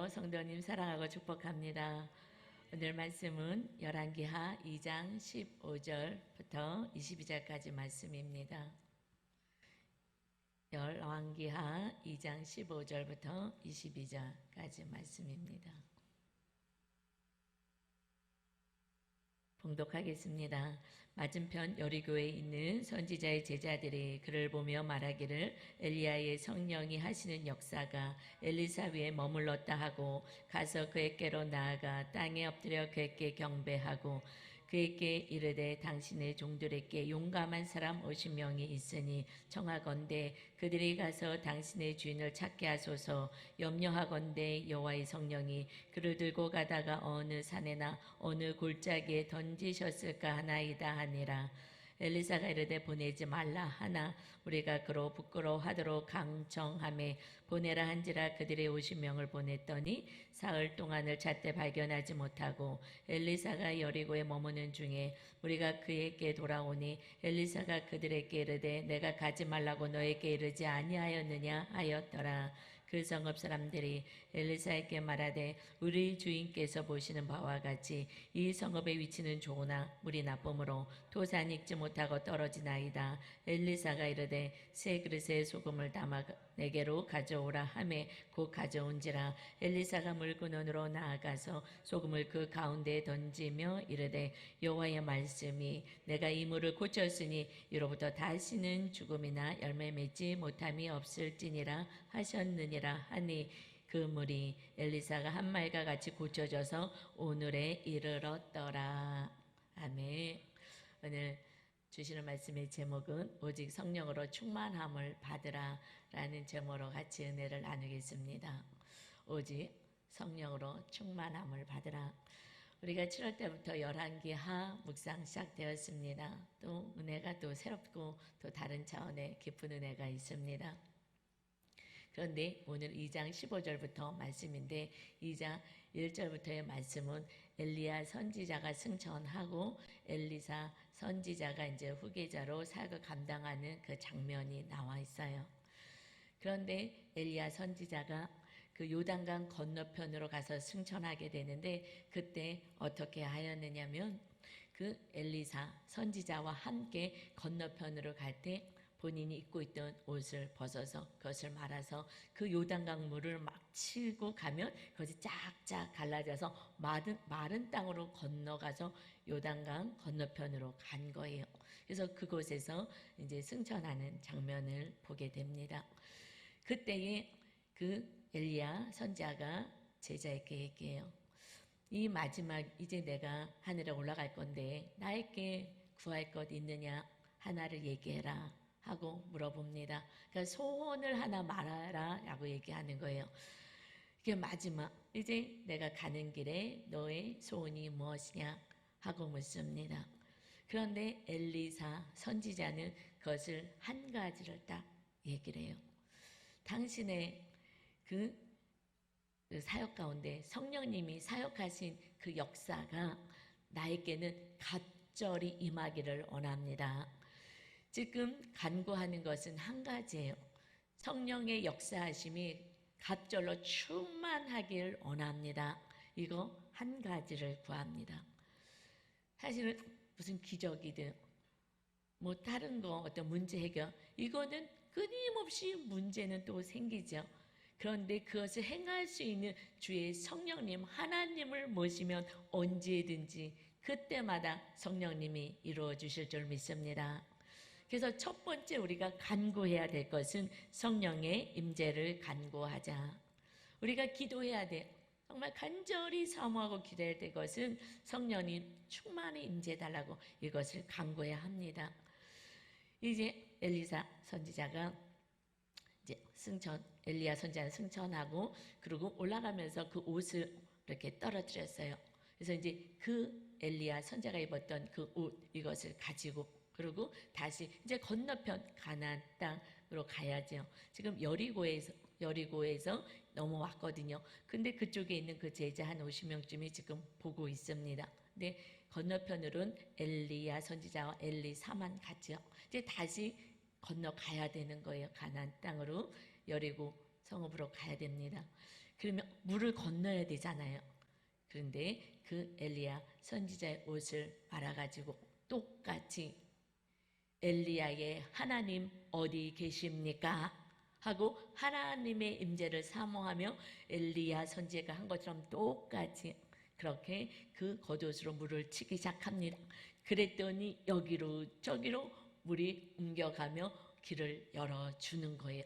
안녕하세요. 성도님 사랑하고 축복합니다. 오늘 말씀은 열왕기하 2장 15절부터 22절까지 말씀입니다. 열왕기하 2장 15절부터 22절까지 말씀입니다. 봉독하겠습니다. 맞은편 여리고에 있는 선지자의 제자들이 그를 보며 말하기를 엘리야의 성령이 하시는 역사가 엘리사 위에 머물렀다 하고 가서 그에게로 나아가 땅에 엎드려 그에게 경배하고 그에게 이르되 당신의 종들에게 용감한 사람 50명이 있으니 청하건대 그들이 가서 당신의 주인을 찾게 하소서. 염려하건대 여호와의 성령이 그를 들고 가다가 어느 산에나 어느 골짜기에 던지셨을까 하나이다 하니라. 엘리사가 이르되 보내지 말라 하나 우리가 그로 부끄러워하도록 강청함에 보내라 한지라. 그들의 50명을 보냈더니 사흘 동안을 찾되 발견하지 못하고 엘리사가 여리고에 머무는 중에 우리가 그에게 돌아오니 엘리사가 그들에게 이르되 내가 가지 말라고 너에게 이르지 아니하였느냐 하였더라. 그 성읍 사람들이 엘리사에게 말하되 우리 주인께서 보시는 바와 같이 이 성읍의 위치는 좋으나 물이 나쁨으로 도산 익지 못하고 떨어지나이다. 엘리사가 이르되 세 그릇에 소금을 담아 내게로 가져오라 하매 곧 가져온지라. 엘리사가 물구녕으로 나아가서 소금을 그 가운데에 던지며 이르되 여호와의 말씀이 내가 이 물을 고쳤으니 이로부터 다시는 죽음이나 열매 맺지 못함이 없을지니라 하셨느니라 하니 그 물이 엘리사가 한 말과 같이 고쳐져서 오늘에 이르렀더라. 아멘. 오늘 주시는 말씀의 제목은 오직 성령으로 충만함을 받으라 라는 제목으로 같이 은혜를 나누겠습니다. 오직 성령으로 충만함을 받으라. 우리가 7월 때부터 열왕기하 묵상 시작되었습니다. 또 은혜가 또 새롭고 또 다른 차원의 깊은 은혜가 있습니다. 그런데 오늘 2장 15절부터 말씀인데 2장 1절부터의 말씀은 엘리야 선지자가 승천하고 엘리사 선지자가 이제 후계자로 사역을 감당하는 그 장면이 나와 있어요. 그런데 엘리야 선지자가 그 요단강 건너편으로 가서 승천하게 되는데 그때 어떻게 하였느냐면 그 엘리사 선지자와 함께 건너편으로 갈 때 본인이 입고 있던 옷을 벗어서 그것을 말아서 그 요단강 물을 막 치고 가면 그것이 쫙쫙 갈라져서 마른 땅으로 건너가서 요단강 건너편으로 간 거예요. 그래서 그곳에서 이제 승천하는 장면을 보게 됩니다. 그때에 그 엘리야 선지자가 제자에게 얘기해요. 이 마지막 이제 내가 하늘에 올라갈 건데 나에게 구할 것 있느냐 하나를 얘기해라 하고 물어봅니다. 그러니까 소원을 하나 말하라 라고 얘기하는 거예요. 이게 마지막 이제 내가 가는 길에 너의 소원이 무엇이냐 하고 묻습니다. 그런데 엘리사 선지자는 그것을 한 가지를 딱 얘기를 해요. 당신의 그 사역 가운데 성령님이 사역하신 그 역사가 나에게는 갑절이 임하기를 원합니다. 지금 간구하는 것은 한 가지예요. 성령의 역사하심이 갑절로 충만하길 원합니다. 이거 한 가지를 구합니다. 사실은 무슨 기적이든 뭐 다른 거 어떤 문제 해결 이거는 끊임없이 문제는 또 생기죠. 그런데 그것을 행할 수 있는 주의 성령님 하나님을 모시면 언제든지 그때마다 성령님이 이루어 주실 줄 믿습니다. 그래서 첫 번째 우리가 간구해야 될 것은 성령의 임재를 간구하자. 우리가 기도해야 돼. 정말 간절히 사모하고 기도해야 될 것은 성령님 충만히 임재해달라고 이것을 간구해야 합니다. 이제 엘리사 선지자가 이제 엘리야 선지자는 승천하고 그리고 올라가면서 그 옷을 이렇게 떨어뜨렸어요. 그래서 이제 그 엘리야 선지자가 입었던 그 옷 이것을 가지고 그리고 다시 이제 건너편 가나안 땅으로 가야죠. 지금 여리고에서 넘어왔거든요. 근데 그쪽에 있는 그 제자 한 50명쯤이 지금 보고 있습니다. 근데 건너편으로는 엘리야 선지자와 엘리사만 갔죠. 이제 다시 건너가야 되는 거예요. 가나안 땅으로 여리고 성읍으로 가야 됩니다. 그러면 물을 건너야 되잖아요. 그런데 그 엘리야 선지자의 옷을 말아가지고 똑같이 엘리야의 하나님 어디 계십니까? 하고 하나님의 임재를 사모하며 엘리야 선지자가 한 것처럼 똑같이 그렇게 그 겉옷으로 물을 치기 시작합니다. 그랬더니 여기로 저기로 물이 옮겨가며 길을 열어주는 거예요.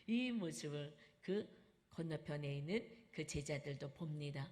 이 모습을 그 건너편에 있는 그 제자들도 봅니다.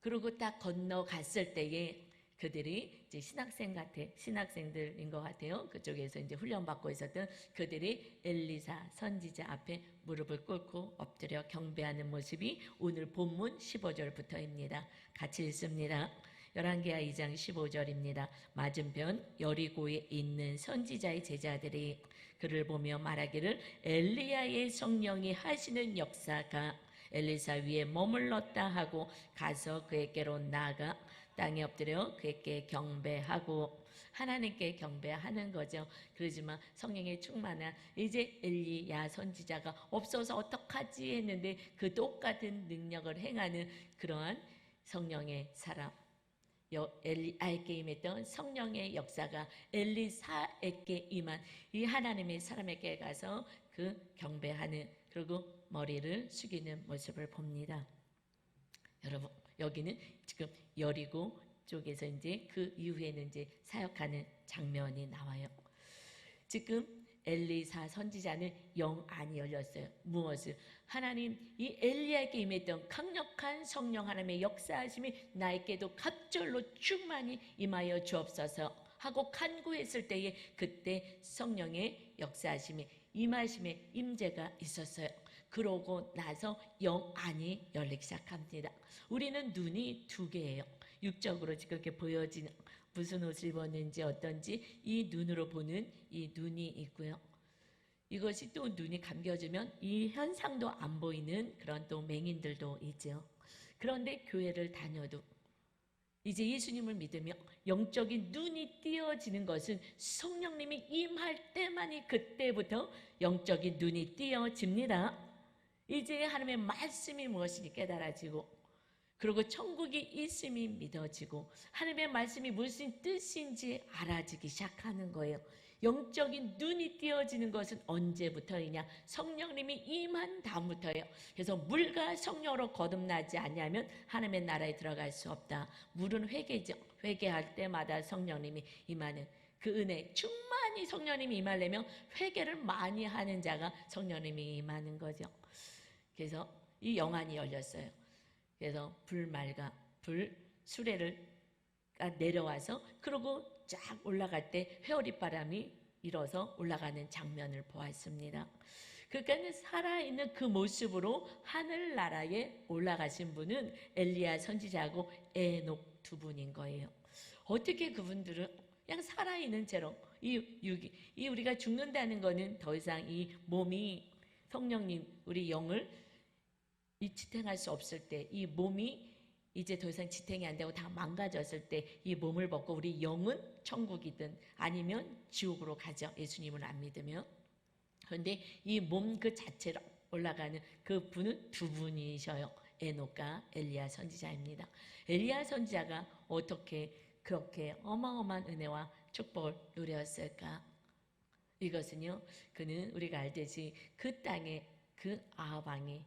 그리고 딱 건너갔을 때에 그들이 이제 신학생들인 것 같아요. 그쪽에서 이제 훈련받고 있었던 그들이 엘리사 선지자 앞에 무릎을 꿇고 엎드려 경배하는 모습이 오늘 본문 15절부터입니다. 같이 읽습니다. 열왕기하 2장 15절입니다. 맞은편 여리고에 있는 선지자의 제자들이 그를 보며 말하기를 엘리야의 성령이 하시는 역사가 엘리사 위에 머물렀다 하고 가서 그에게로 나아가 땅에 엎드려 그에게 경배하고 하나님께 경배하는 거죠. 그러지만 성령의 충만한 이제 엘리야 선지자가 없어서 어떡하지 했는데 그 똑같은 능력을 행하는 그러한 성령의 사람 엘리야에게 임했던 성령의 역사가 엘리사에게 임한 이 하나님의 사람에게 가서 그 경배하는 그리고 머리를 숙이는 모습을 봅니다. 여러분 여기는 지금 여리고 쪽에서 이제 그 이후에는 이제 사역하는 장면이 나와요. 지금 엘리사 선지자는 영 안이 열렸어요. 무엇을? 하나님 이 엘리야에게 임했던 강력한 성령 하나님의 역사하심이 나에게도 갑절로 충만히 임하여 주옵소서 하고 간구했을 때에 그때 성령의 역사하심이 임하심의 임재가 있었어요. 그러고 나서 영 안이 열리기 시작합니다. 우리는 눈이 두 개예요. 육적으로 그렇게 보여지는 무슨 옷을 입었는지 어떤지 이 눈으로 보는 이 눈이 있고요. 이것이 또 눈이 감겨지면 이 현상도 안 보이는 그런 또 맹인들도 있죠. 그런데 교회를 다녀도 이제 예수님을 믿으며 영적인 눈이 띄어지는 것은 성령님이 임할 때만이 그때부터 영적인 눈이 띄어집니다. 이제 하나님의 말씀이 무엇인지 깨달아지고 그리고 천국이 있음이 믿어지고 하나님의 말씀이 무슨 뜻인지 알아지기 시작하는 거예요. 영적인 눈이 띄어지는 것은 언제부터이냐? 성령님이 임한 다음부터예요. 그래서 물과 성령으로 거듭나지 않냐면 하나님의 나라에 들어갈 수 없다. 물은 회개죠. 회개할 때마다 성령님이 임하는 그 은혜, 충만히 성령님이 임하려면 회개를 많이 하는 자가 성령님이 임하는 거죠. 그래서 이 영안이 열렸어요. 그래서 불 수레를 내려와서 그러고 쫙 올라갈 때 회오리바람이 일어서 올라가는 장면을 보았습니다. 그러니까 살아있는 그 모습으로 하늘나라에 올라가신 분은 엘리야 선지자하고 에녹 두 분인 거예요. 어떻게 그분들은 그냥 살아있는 채로 이 우리가 죽는다는 거는 더 이상 이 몸이 성령님 우리 영을 이 지탱할 수 없을 때 이 몸이 이제 더 이상 지탱이 안 되고 다 망가졌을 때 이 몸을 벗고 우리 영은 천국이든 아니면 지옥으로 가죠. 예수님을 안 믿으면. 그런데 이 몸 그 자체로 올라가는 그 분은 두 분이셔요. 에녹과 엘리야 선지자입니다. 엘리야 선지자가 어떻게 그렇게 어마어마한 은혜와 축복을 누렸을까? 이것은요. 그는 우리가 알듯이 그 땅에 그 아합 왕이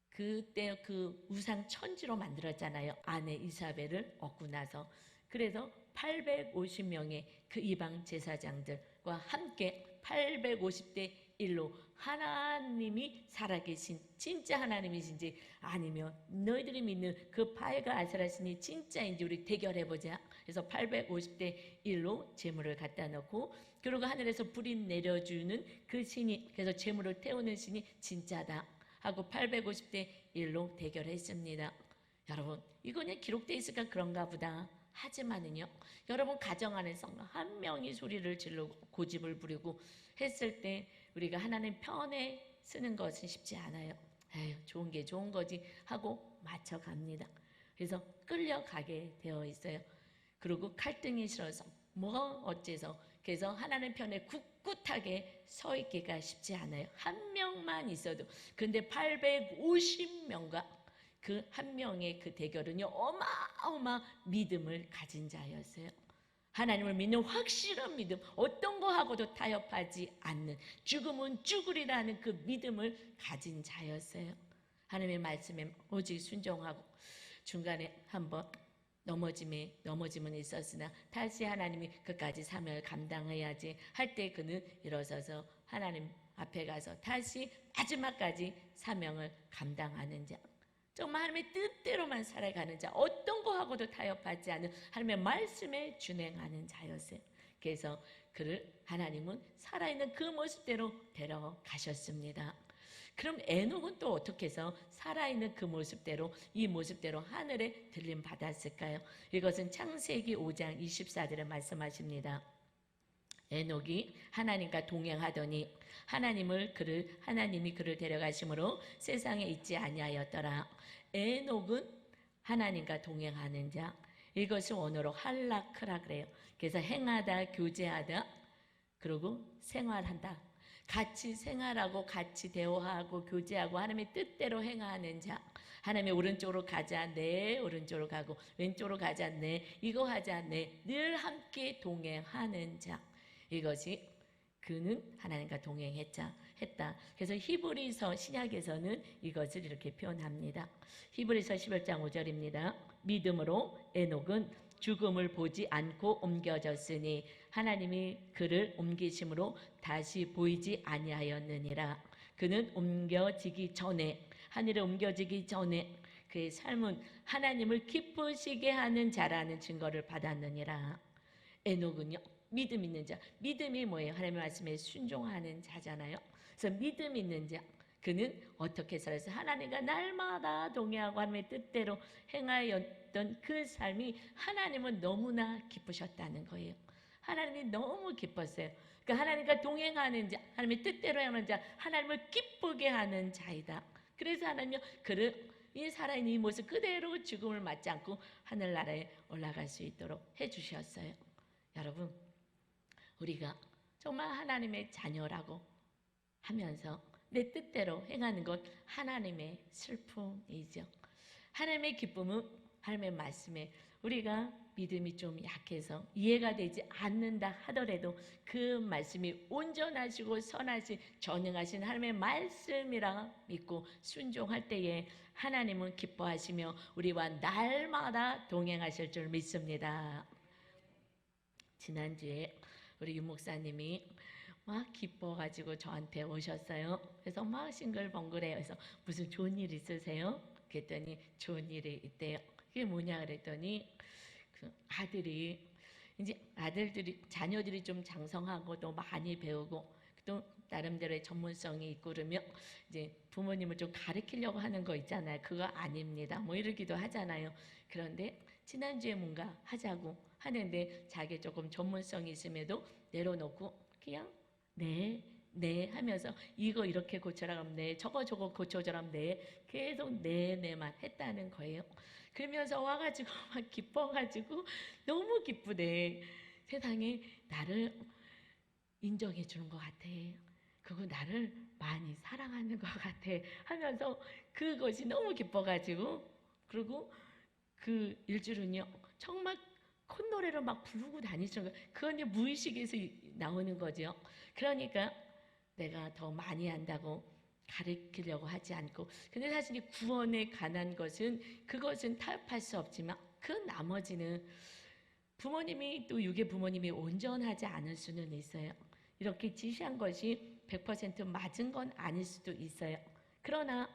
그때 그 우상 천지로 만들었잖아요. 아내 이사벨을 얻고 나서. 그래서 850명의 그 이방 제사장들과 함께 850대 1로 하나님이 살아계신 진짜 하나님이신지 아니면 너희들이 믿는 그 바알과 아세라신이 진짜인지 우리 대결해보자. 그래서 850대 1로 제물을 갖다 놓고 그리고 하늘에서 불이 내려주는 그 신이 그래서 제물을 태우는 신이 진짜다 하고 850대 1로 대결했습니다. 여러분 이거는 기록되어 있으니까 그런가 보다 하지만은요 여러분 가정 안에서 한 명이 소리를 지르고 고집을 부리고 했을 때 우리가 하나님 편에 쓰는 것은 쉽지 않아요. 에휴 좋은 게 좋은 거지 하고 맞춰갑니다. 그래서 끌려가게 되어 있어요. 그리고 칼등이 싫어서 뭐 어째서 그래서 하나님 편에 굳굳하게 서 있기가 쉽지 않아요. 한 명만 있어도. 근데 850명과 그 한 명의 그 대결은요, 어마어마 믿음을 가진 자였어요. 하나님을 믿는 확실한 믿음, 어떤 거하고도 타협하지 않는, 죽으면 죽으리라는 그 믿음을 가진 자였어요. 하나님의 말씀에 오직 순종하고, 중간에 한번 넘어짐은 있었으나 다시 하나님이 그까지 사명을 감당해야지 할 때 그는 일어서서 하나님 앞에 가서 다시 마지막까지 사명을 감당하는 자, 정말 하나님의 뜻대로만 살아가는 자, 어떤 거하고도 타협하지 않는 하나님의 말씀에 준행하는 자였어요. 그래서 그를 하나님은 살아있는 그 모습대로 데려가셨습니다. 그럼 에녹은 또 어떻게 해서 살아있는 그 모습대로, 이 모습대로 하늘에 들림 받았을까요? 이것은 창세기 5장 24절에 말씀하십니다. 에녹이 하나님과 동행하더니 하나님이 그를 데려가심으로 세상에 있지 아니하였더라. 에녹은 하나님과 동행하는 자, 이것을 원어로 할라크라 그래요. 그래서 행하다, 교제하다, 그리고 생활한다. 같이 생활하고 같이 대화하고 교제하고 하나님의 뜻대로 행하는 자, 하나님의 오른쪽으로 가자, 네, 오른쪽으로 가고, 왼쪽으로 가자, 네, 이거 하자, 네, 늘 함께 동행하는 자, 이것이 그는 하나님과 동행했다. 그래서 히브리서 신약에서는 이것을 이렇게 표현합니다. 히브리서 11장 5절입니다. 믿음으로 에녹은 죽음을 보지 않고 옮겨졌으니 하나님이 그를 옮기심으로 다시 보이지 아니하였느니라. 그는 옮겨지기 전에, 하늘에 옮겨지기 전에 그의 삶은 하나님을 기쁘시게 하는 자라는 증거를 받았느니라. 에녹은요, 믿음 있는 자, 믿음이 뭐예요? 하나님의 말씀에 순종하는 자잖아요. 그래서 믿음 있는 자, 그는 어떻게 살아서 하나님과 날마다 동행하고 하나님의 뜻대로 행하였던 그 삶이 하나님은 너무나 기쁘셨다는 거예요. 하나님이 너무 기뻤어요. 그러니까 하나님과 동행하는 자, 하나님의 뜻대로 행하는 자, 하나님을 기쁘게 하는 자이다. 그래서 하나님이 그를 이 살아있는 이 모습 그대로 죽음을 맞지 않고 하늘나라에 올라갈 수 있도록 해주셨어요. 여러분, 우리가 정말 하나님의 자녀라고 하면서 내 뜻대로 행하는 것, 하나님의 슬픔이죠. 하나님의 기쁨은 하나님의 말씀에, 우리가 믿음이 좀 약해서 이해가 되지 않는다 하더라도 그 말씀이 온전하시고 선하신 전능하신 하나님의 말씀이라 믿고 순종할 때에 하나님은 기뻐하시며 우리와 날마다 동행하실 줄 믿습니다. 지난주에 우리 유 목사님이 막 기뻐가지고 저한테 오셨어요. 그래서 막 싱글벙글해요. 그래서 무슨 좋은 일 있으세요? 그랬더니 좋은 일이 있대요. 그게 뭐냐 그랬더니 그 자녀들이 좀 장성하고 또 많이 배우고 또 나름대로의 전문성이 있고 그러면 이제 부모님을 좀 가르치려고 하는 거 있잖아요. 그거 아닙니다. 뭐 이러기도 하잖아요. 그런데 지난주에 뭔가 하자고 하는데 자기 조금 전문성이 있음에도 내려놓고 그냥 네 하면서 이거 이렇게 고쳐라 하면 네, 저거 고쳐줘라 하면 네, 계속 네만 했다는 거예요. 그러면서 와가지고 막 기뻐가지고 너무 기쁘대. 세상에 나를 인정해 주는 것 같아. 그리고 나를 많이 사랑하는 것 같아 하면서 그것이 너무 기뻐가지고, 그리고 그 일주일은요 정말 콧노래로 막 부르고 다니시는 거예요. 그건 이제 무의식에서 나오는 거죠. 그러니까 내가 더 많이 한다고 가르치려고 하지 않고, 근데 사실 구원에 관한 것은 그것은 타협할 수 없지만 그 나머지는 부모님이 또 육의 부모님이 온전하지 않을 수는 있어요. 이렇게 지시한 것이 100% 맞은 건 아닐 수도 있어요. 그러나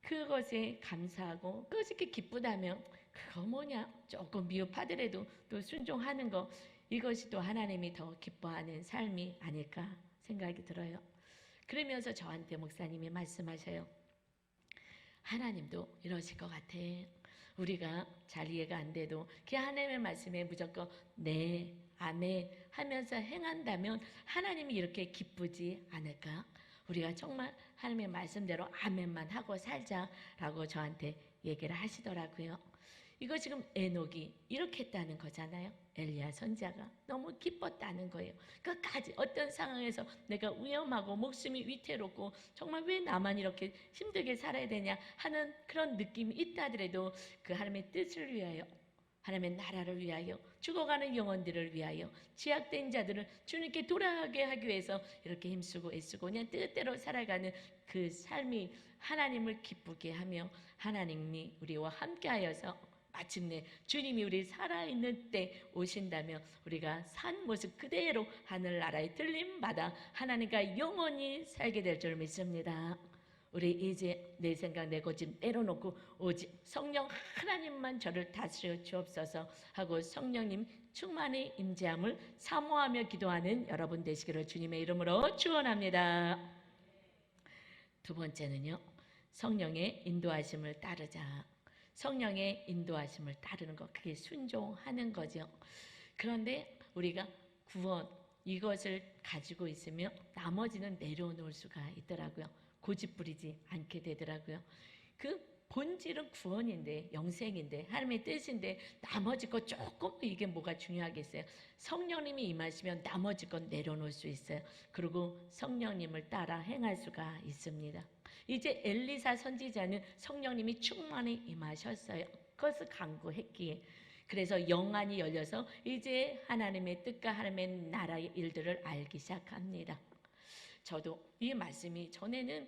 그것에 감사하고 그것이 이렇게 기쁘다면 그거 뭐냐 조금 미흡하더라도 또 순종하는 거, 이것이 또 하나님이 더 기뻐하는 삶이 아닐까 생각이 들어요. 그러면서 저한테 목사님이 말씀하셔요. 하나님도 이러실 것 같아. 우리가 잘 이해가 안 돼도 그 하나님의 말씀에 무조건 네, 아멘 하면서 행한다면 하나님이 이렇게 기쁘지 않을까? 우리가 정말 하나님의 말씀대로 아멘만 하고 살자라고 저한테 얘기를 하시더라고요. 이거 지금 에녹이 이렇게 했다는 거잖아요. 엘리야 선지자가 너무 기뻤다는 거예요. 끝까지 어떤 상황에서 내가 위험하고 목숨이 위태롭고 정말 왜 나만 이렇게 힘들게 살아야 되냐 하는 그런 느낌이 있다 하더라도 그 하나님의 뜻을 위하여, 하나님의 나라를 위하여, 죽어가는 영혼들을 위하여, 죄악된 자들을 주님께 돌아가게 하기 위해서 이렇게 힘쓰고 애쓰고 그냥 뜻대로 살아가는 그 삶이 하나님을 기쁘게 하며 하나님이 우리와 함께하여서 마침내 주님이 우리 살아있는 때 오신다면 우리가 산 모습 그대로 하늘나라에 들림받아 하나님과 영원히 살게 될 줄 믿습니다. 우리 이제 내 생각 내 고집 내려놓고 오직 성령 하나님만 저를 다스려 주옵소서 하고 성령님 충만히 임재함을 사모하며 기도하는 여러분 되시기를 주님의 이름으로 축원합니다. 두 번째는요, 성령의 인도하심을 따르자. 성령의 인도하심을 따르는 것, 그게 순종하는 거죠. 그런데 우리가 구원 이것을 가지고 있으면 나머지는 내려놓을 수가 있더라고요. 고집 부리지 않게 되더라고요. 그 본질은 구원인데, 영생인데, 하나님의 뜻인데 나머지 것 조금 이게 뭐가 중요하겠어요. 성령님이 임하시면 나머지 건 내려놓을 수 있어요. 그리고 성령님을 따라 행할 수가 있습니다. 이제 엘리사 선지자는 성령님이 충만히 임하셨어요. 그것을 간구했기에. 그래서 영안이 열려서 이제 하나님의 뜻과 하나님의 나라의 일들을 알기 시작합니다. 저도 이 말씀이 전에는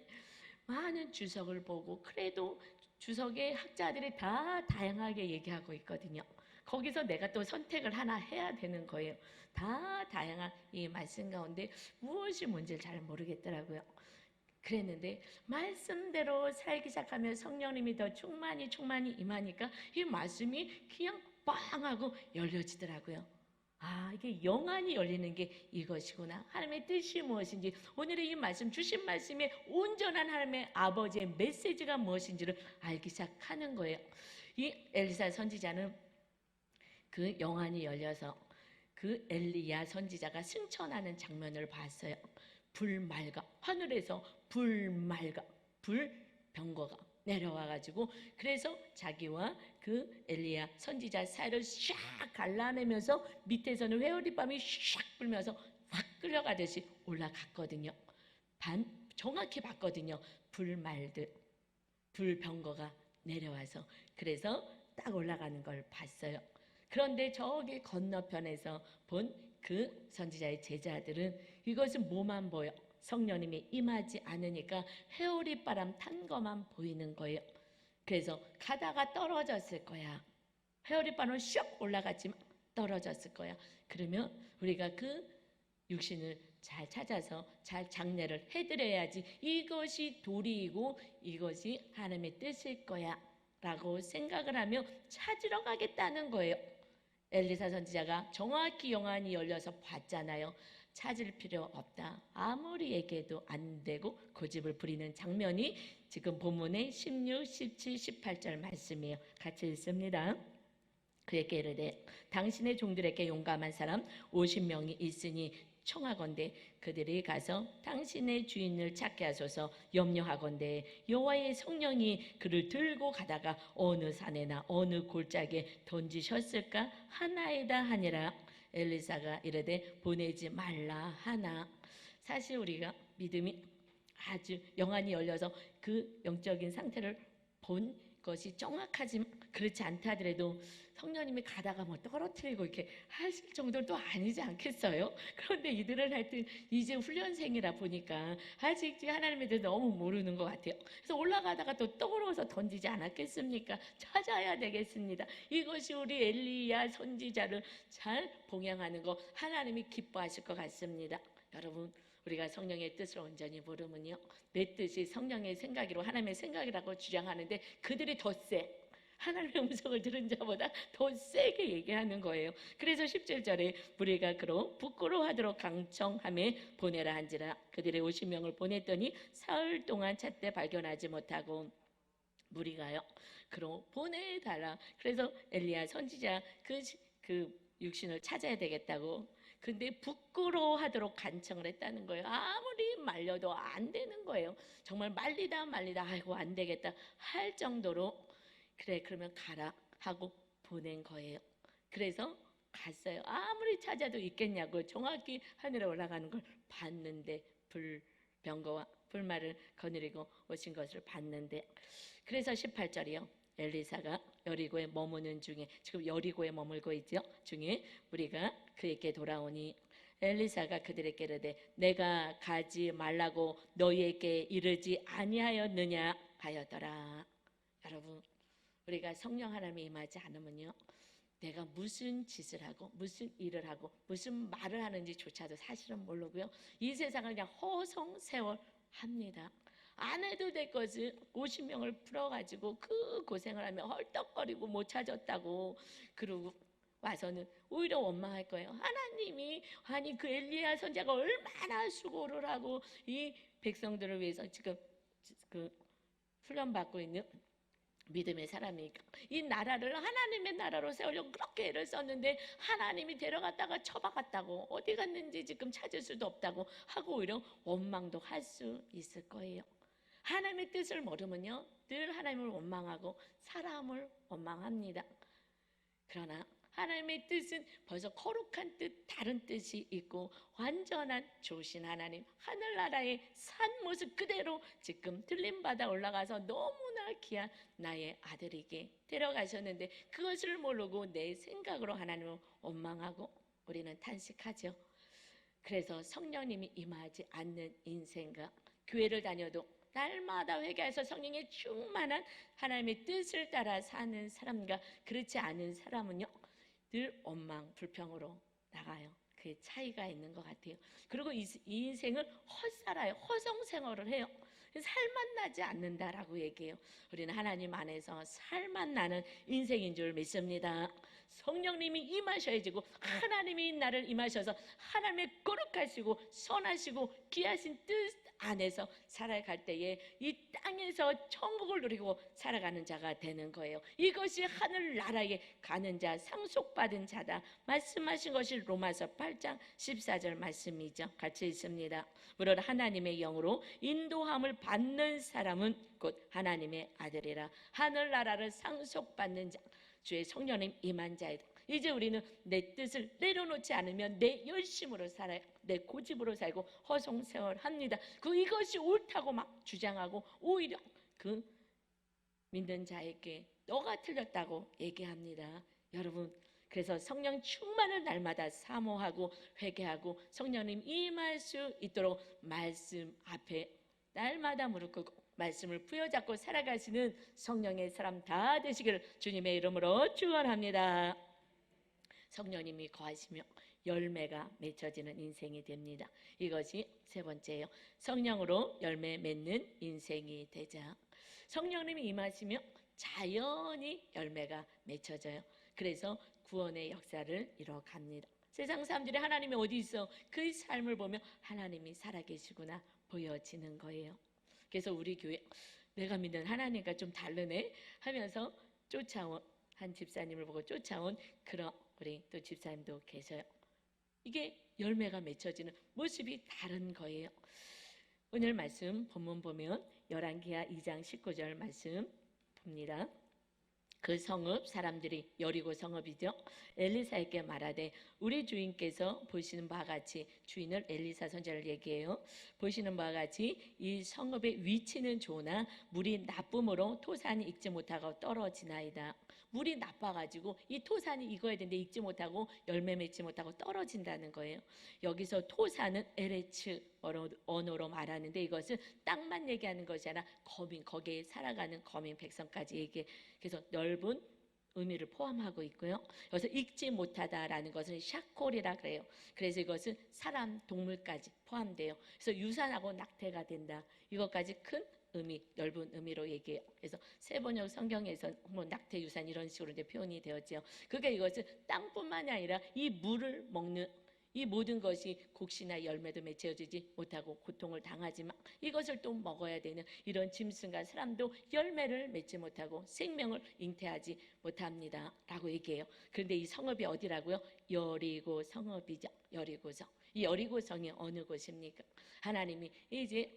많은 주석을 보고 그래도 주석의 학자들이 다 다양하게 얘기하고 있거든요. 거기서 내가 또 선택을 하나 해야 되는 거예요. 다 다양한 이 말씀 가운데 무엇이 뭔지를 잘 모르겠더라고요. 그랬는데 말씀대로 살기 시작하면 성령님이 더 충만히 임하니까 이 말씀이 그냥 빵 하고 열려지더라고요. 아, 이게 영안이 열리는 게 이것이구나. 하나님의 뜻이 무엇인지, 오늘의 이 말씀, 주신 말씀의 온전한 하나님의 아버지의 메시지가 무엇인지를 알기 시작하는 거예요. 이 엘리사 선지자는 그 영안이 열려서 그 엘리야 선지자가 승천하는 장면을 봤어요. 불말가, 하늘에서 불병거가 내려와가지고 그래서 자기와 그 엘리야 선지자 사이를 샥 갈라내면서 밑에서는 회오리밤이 샥 불면서 확 끌려가듯이 올라갔거든요. 정확히 봤거든요. 불병거가 내려와서 그래서 딱 올라가는 걸 봤어요. 그런데 저기 건너편에서 본 그 선지자의 제자들은 이것은 뭐만 보여? 성령님이 임하지 않으니까 회오리바람 탄 것만 보이는 거예요. 그래서 가다가 떨어졌을 거야. 회오리바람은 슉 올라갔지만 떨어졌을 거야. 그러면 우리가 그 육신을 잘 찾아서 잘 장례를 해드려야지 이것이 도리이고 이것이 하나님의 뜻일 거야 라고 생각을 하며 찾으러 가겠다는 거예요. 엘리사 선지자가 정확히 영안이 열려서 봤잖아요. 찾을 필요 없다. 아무리 얘기해도 안 되고 고집을 부리는 장면이 지금 본문의 16, 17, 18절 말씀이에요. 같이 읽습니다. 그에게 이르되 당신의 종들에게 용감한 사람 50명이 있으니 청하건대 그들이 가서 당신의 주인을 찾게 하소서. 염려하건대 여호와의 성령이 그를 들고 가다가 어느 산에나 어느 골짜기에 던지셨을까 하나이다 하니라. 엘리사가 이르되 보내지 말라 하나. 사실 우리가 믿음이 아주 영안이 열려서 그 영적인 상태를 본 것이 정확하지만 그렇지 않다 하더라도 성령님이 가다가 뭐 떨어뜨리고 이렇게 하실 정도는 또 아니지 않겠어요? 그런데 이들은 하여튼 이제 훈련생이라 보니까 아직 하나님에 대해서 너무 모르는 것 같아요. 그래서 올라가다가 또 떨어져서 던지지 않았겠습니까? 찾아야 되겠습니다. 이것이 우리 엘리야 선지자를 잘 봉양하는 거 하나님이 기뻐하실 것 같습니다. 여러분, 우리가 성령의 뜻을 온전히 모르면요, 내 뜻이 성령의 생각이로 하나님의 생각이라고 주장하는데 그들이 더 세. 하나님의 음성을 들은 자보다 더 세게 얘기하는 거예요. 그래서 17절에 무리가 그로 부끄러워하도록 강청함에 보내라 한지라. 그들의 50명을 보냈더니 사흘 동안 찾되 발견하지 못하고 무리가요 그로 보내달라. 그래서 엘리야 선지자 그 육신을 찾아야 되겠다고. 근데 부끄러워하도록 간청을 했다는 거예요. 아무리 말려도 안 되는 거예요. 정말 말리다 아이고 안 되겠다 할 정도로. 그래 그러면 가라 하고 보낸 거예요. 그래서 갔어요. 아무리 찾아도 있겠냐고 정확히 하늘에 올라가는 걸 봤는데 불병거와 불말을 거느리고 오신 것을 봤는데, 그래서 18절이요. 엘리사가 여리고에 머무는 중에, 지금 여리고에 머물고 있죠. 중에 우리가 그에게 돌아오니 엘리사가 그들에게 이르되 내가 가지 말라고 너희에게 이르지 아니하였느냐 하였더라. 여러분, 우리가 성령 하나님이 임하지 않으면요, 내가 무슨 짓을 하고 무슨 일을 하고 무슨 말을 하는지조차도 사실은 모르고요, 이 세상을 그냥 허송세월합니다. 안 해도 될 것을 50명을 풀어가지고 그 고생을 하며 헐떡거리고 못 찾았다고 그러고 와서는 오히려 원망할 거예요. 하나님이, 아니 그 엘리야 선지자가 얼마나 수고를 하고 이 백성들을 위해서 지금 그 훈련받고 있는 믿음의 사람이니까 이 나라를 하나님의 나라로 세우려고 그렇게 애를 썼는데 하나님이 데려갔다가 처박았다고, 어디 갔는지 지금 찾을 수도 없다고 하고 오히려 원망도 할 수 있을 거예요. 하나님의 뜻을 모르면요, 늘 하나님을 원망하고 사람을 원망합니다. 그러나 하나님의 뜻은 벌써 거룩한 뜻, 다른 뜻이 있고 완전한 좋으신 하나님, 하늘나라의 산 모습 그대로 지금 들림받아 올라가서 너무나 귀한 나의 아들에게 데려가셨는데 그것을 모르고 내 생각으로 하나님을 원망하고 우리는 탄식하죠. 그래서 성령님이 임하지 않는 인생과 교회를 다녀도 날마다 회개해서 성령의 충만한 하나님의 뜻을 따라 사는 사람과 그렇지 않은 사람은요, 늘 원망, 불평으로 나가요. 그 차이가 있는 것 같아요. 그리고 이 인생을 헛살아요. 허송생활을 해요. 살만 나지 않는다라고 얘기해요. 우리는 하나님 안에서 살만 나는 인생인 줄 믿습니다. 성령님이 임하셔야지고 하나님이 나를 임하셔서 하나님의 거룩하시고 선하시고 귀하신 뜻 안에서 살아갈 때에 이 땅에서 천국을 누리고 살아가는 자가 되는 거예요. 이것이 하늘나라에 가는 자, 상속받은 자다 말씀하신 것이 로마서 8장 14절 말씀이죠. 같이 있습니다. 무릇 하나님의 영으로 인도함을 받는 사람은 곧 하나님의 아들이라. 하늘나라를 상속받는 자, 주의 성령님 임한 자이다. 이제 우리는 내 뜻을 내려놓지 않으면 내 열심으로 살아요. 내 고집으로 살고 허송세월합니다. 이것이 옳다고 막 주장하고 오히려 그 믿는 자에게 너가 틀렸다고 얘기합니다. 여러분, 그래서 성령 충만을 날마다 사모하고 회개하고 성령님 임할 수 있도록 말씀 앞에 날마다 무릎 꿇고 말씀을 부여잡고 살아가시는 성령의 사람 다 되시기를 주님의 이름으로 축원합니다. 성령님이 거하시며 열매가 맺혀지는 인생이 됩니다. 이것이 세 번째예요. 성령으로 열매 맺는 인생이 되자. 성령님이 임하시며 자연히 열매가 맺혀져요. 그래서 구원의 역사를 이뤄갑니다. 세상 사람들이 하나님이 어디 있어? 그 삶을 보며 하나님이 살아계시구나 보여지는 거예요. 그래서 우리 교회, 내가 믿는 하나님과 좀 다르네 하면서 쫓아온 한 집사님을 보고 쫓아온 그런 우리 또 집사님도 계셔요. 이게 열매가 맺혀지는 모습이 다른 거예요. 오늘 말씀 본문 보면 열왕기하 2장 19절 말씀 봅니다. 그 성읍 사람들이 여리고 성읍이죠. 엘리사에게 말하되 우리 주인께서 보시는 바와 같이, 주인을 엘리사 선지자를 얘기해요. 보시는 바와 같이 이 성읍의 위치는 좋으나 물이 나쁨으로 토산이 익지 못하고 떨어지나이다. 물이 나빠가지고 이 토산이 익어야 되는데 익지 못하고 열매 맺지 못하고 떨어진다는 거예요. 여기서 토산은 에레츠 언어로 말하는데 이것은 땅만 얘기하는 것이 아니라 거민, 거기에 살아가는 거민 백성까지 얘기해. 그래서 넓은 의미를 포함하고 있고요. 여기서 익지 못하다라는 것은 샤콜이라 그래요. 그래서 이것은 사람, 동물까지 포함돼요. 그래서 유산하고 낙태가 된다. 이것까지 큰 의미, 넓은 의미로 얘기해요. 그래서 세번역 성경에서 뭐 낙태, 유산 이런 식으로 이제 표현이 되었죠. 그러니까 이것은 땅뿐만이 아니라 이 물을 먹는 이 모든 것이 곡식이나 열매도 맺혀지지 못하고 고통을 당하지만 이것을 또 먹어야 되는 이런 짐승과 사람도 열매를 맺지 못하고 생명을 잉태하지 못합니다 라고 얘기해요. 그런데 이 성읍이 어디라고요? 여리고 성읍이죠. 여리고성. 이 여리고성이 어느 곳입니까? 하나님이 이제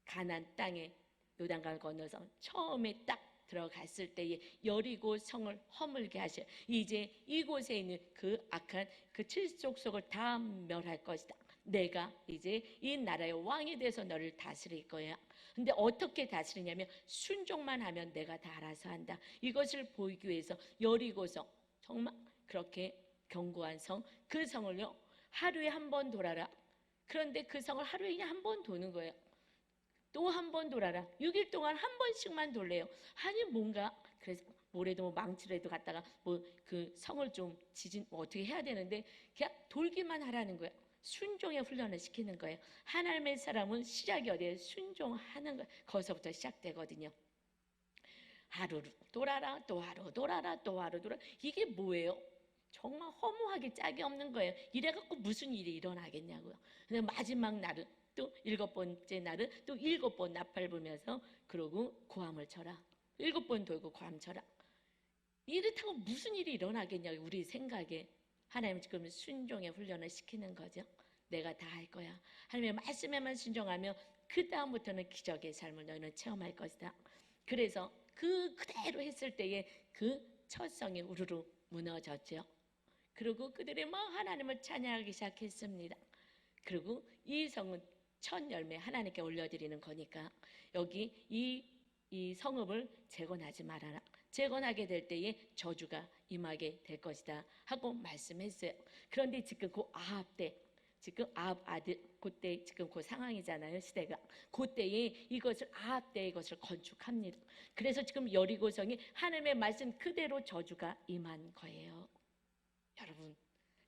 가나안 땅에 요단강을 건너서 처음에 딱 들어갔을 때에 여리고 성을 허물게 하셔. 이제 이곳에 있는 그 악한 그 칠족속을 다 멸할 것이다. 내가 이제 이 나라의 왕이 돼서 너를 다스릴 거야. 근데 어떻게 다스리냐면 순종만 하면 내가 다 알아서 한다. 이것을 보이기 위해서 여리고성, 정말 그렇게 견고한 성, 그 성을요 하루에 한 번 돌아라. 그런데 그 성을 하루에 그냥 한 번 도는 거예요. 또 한 번 돌아라. 6일 동안 한 번씩만 돌래요. 아니 뭔가 그래서 모래도 뭐 망치라도 갖다가 뭐 그 성을 좀 지진 뭐 어떻게 해야 되는데 그냥 돌기만 하라는 거예요. 순종의 훈련을 시키는 거예요. 하나님의 사람은 시작이 어디에 순종하는 거예요. 거기서부터 시작되거든요. 하루를 돌아라, 또 하루 돌아라, 또 하루 돌아라. 이게 뭐예요? 정말 허무하게 짝이 없는 거예요. 이래갖고 무슨 일이 일어나겠냐고요. 근데 마지막 날은 또 7번째 날은 또 7번 나팔 불면서 그러고 고함을 쳐라. 7번 돌고 고함 쳐라. 이렇다고 무슨 일이 일어나겠냐고 우리 생각에. 하나님 지금 순종의 훈련을 시키는 거죠. 내가 다 할 거야. 하나님의 말씀에만 순종하면 그 다음부터는 기적의 삶을 너희는 체험할 것이다. 그래서 그대로 했을 때에 그 첫 성이 우르르 무너졌죠. 그리고 그들이 막 하나님을 찬양하기 시작했습니다. 그리고 이 성은 첫 열매 하나님께 올려드리는 거니까 여기 이 성읍을 재건하지 말아라. 재건하게 될 때에 저주가 임하게 될 것이다 하고 말씀했어요. 그런데 지금 그 아합 때, 지금 아합 아들 그때 지금 그 상황이잖아요. 시대가 그때에 이것을 아합 때 이것을 건축합니다. 그래서 지금 여리고성이 하나님의 말씀 그대로 저주가 임한 거예요. 여러분,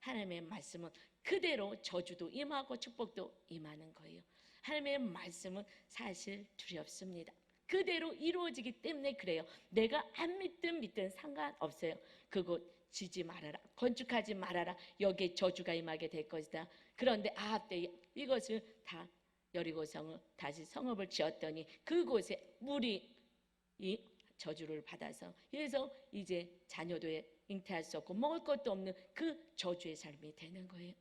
하나님의 말씀은 그대로 저주도 임하고 축복도 임하는 거예요. 하나님의 말씀은 사실 두렵습니다. 그대로 이루어지기 때문에 그래요. 내가 안 믿든 상관없어요. 그곳 지지 말아라. 건축하지 말아라. 여기에 저주가 임하게 될 것이다. 그런데 아합 때 이것을 다 여리고성을 다시 성읍을 지었더니 그곳에 물이 이 저주를 받아서 그래서 이제 자녀도 잉태할 수 없고 먹을 것도 없는 그 저주의 삶이 되는 거예요.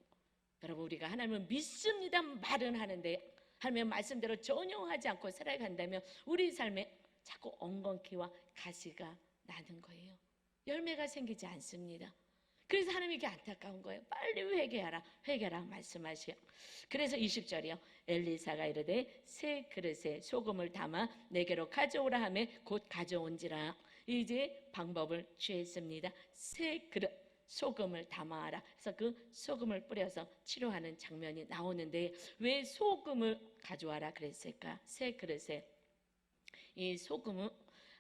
여러분 우리가 하나님을 믿습니다 말은 하는데 하나님의 말씀대로 전용하지 않고 살아간다면 우리 삶에 자꾸 엉겅퀴와 가시가 나는 거예요. 열매가 생기지 않습니다. 그래서 하나님이 안타까운 거예요. 빨리 회개하라 말씀하시오. 그래서 20절이요. 엘리사가 이르되 새 그릇에 소금을 담아 내게로 가져오라 하며 곧 가져온지라. 이제 방법을 취했습니다. 새 그릇 소금을 담아라. 그래서 그 소금을 뿌려서 치료하는 장면이 나오는데 왜 소금을 가져와라 그랬을까? 새 그릇에 이 소금은